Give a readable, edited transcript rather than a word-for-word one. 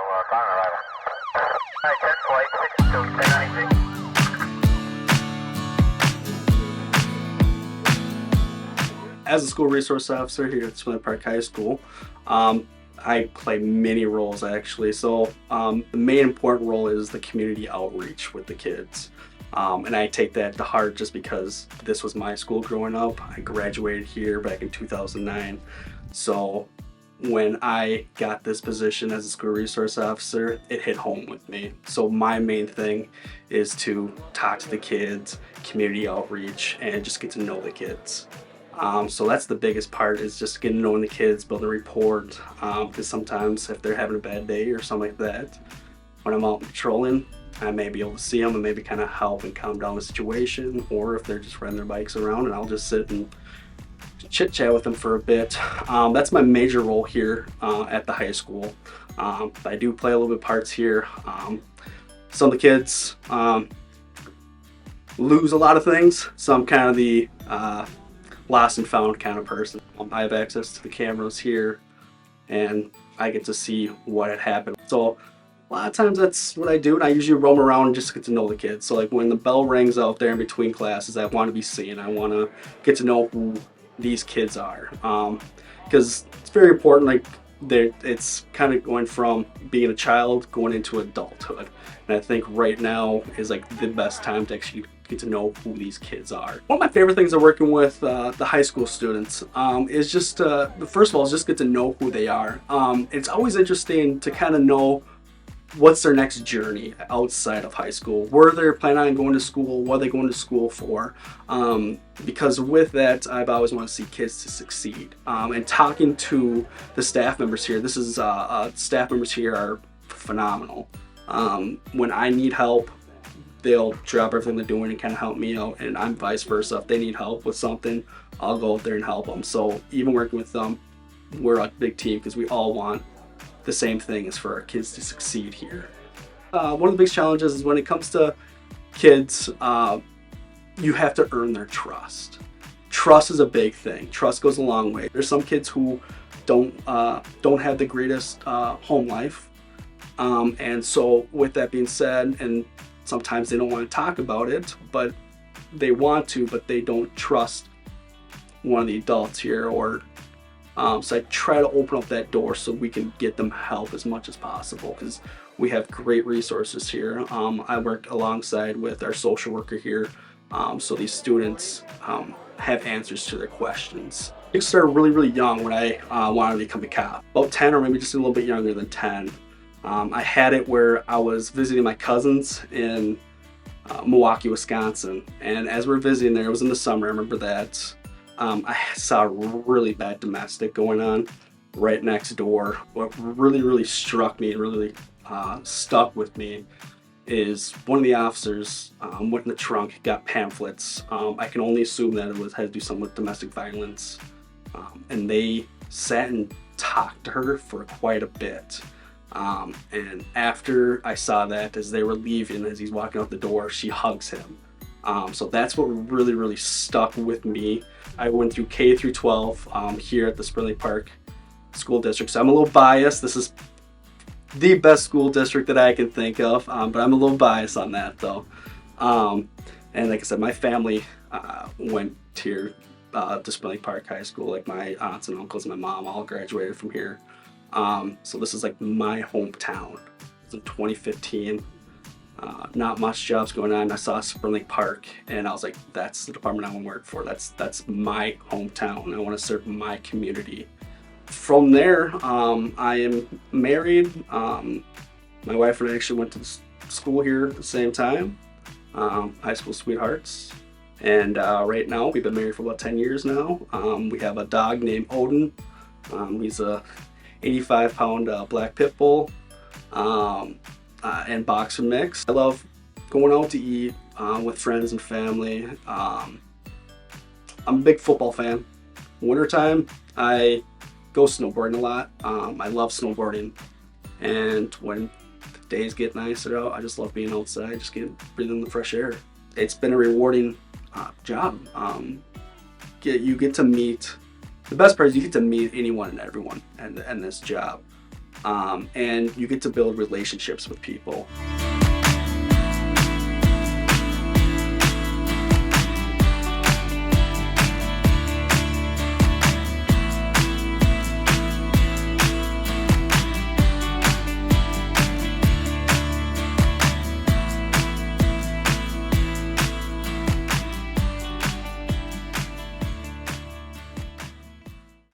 on arrival. Alright, 10 flight, 1090. As a school resource officer here at Spring Park High School, I play many roles actually. So the main important role is the community outreach with the kids. And I take that to heart just because this was my school growing up. I graduated here back in 2009. So when I got this position as a school resource officer, it hit home with me. So my main thing is to talk to the kids, community outreach, and just get to know the kids. So that's the biggest part, is just getting to know the kids, building a rapport, because sometimes if they're having a bad day or something like that, when I'm out patrolling, I may be able to see them and maybe kind of help and calm down the situation, or if they're just riding their bikes around, and I'll just sit and chit chat with them for a bit. That's my major role here at the high school. I do play a little bit parts here. Some of the kids lose a lot of things, so I'm kind of the lost and found kind of person. I have access to the cameras here and I get to see what had happened. So a lot of times that's what I do, and I usually roam around and just get to know the kids. So like when the bell rings out there in between classes, I want to be seen. I want to get to know who these kids are, because it's very important. Like it's kind of going from being a child going into adulthood, and I think right now is like the best time to actually get to know who these kids are. One of my favorite things of working with the high school students is just first of all, is just get to know who they are. It's always interesting to kind of know what's their next journey outside of high school, where they're planning on going to school, what they're going to school for, because with that, I've always wanted to see kids to succeed. And talking to the staff members here, staff members here are phenomenal. When I need help, they'll drop everything they're doing and kind of help me out, and I'm vice versa. If they need help with something, I'll go out there and help them. So even working with them, we're a big team because we all want the same thing, is for our kids to succeed here. One of the biggest challenges is when it comes to kids, you have to earn their trust. Trust is a big thing. Trust goes a long way. There's some kids who don't have the greatest home life, and so with that being said, and sometimes they don't want to talk about it, but they want to, but they don't trust one of the adults here, or so I try to open up that door so we can get them help as much as possible, because we have great resources here. I worked alongside with our social worker here, so these students have answers to their questions. I started really, really young when I wanted to become a cop. About 10, or maybe just a little bit younger than 10. I had it where I was visiting my cousins in Milwaukee, Wisconsin, and as we're visiting there, it was in the summer, I remember that. I saw really bad domestic going on right next door. What really, really struck me and really stuck with me is one of the officers went in the trunk, got pamphlets. I can only assume that it had to do something with domestic violence. And they sat and talked to her for quite a bit. And after I saw that, as they were leaving, as he's walking out the door, she hugs him. So that's what really, really stuck with me. I went through K through 12 here at the Spring Park School District. So I'm a little biased. This is the best school district that I can think of, but I'm a little biased on that though. And like I said, my family went here to Spring Park High School. Like my aunts and uncles and my mom all graduated from here. So this is like my hometown. It's in 2015. Not much jobs going on. I saw Spring Park and I was like, that's the department I want to work for. That's my hometown. I want to serve my community. From there, I am married. My wife and I actually went to the school here at the same time, high school sweethearts. And right now, we've been married for about 10 years now. We have a dog named Odin. He's a 85-pound black pit bull. And boxer mix. I love going out to eat with friends and family. I'm a big football fan. Wintertime, I go snowboarding a lot. I love snowboarding, and when the days get nicer out, I just love being outside, just breathing the fresh air. It's been a rewarding job. You get to meet, the best part is you get to meet anyone and everyone in this job. and you get to build relationships with people.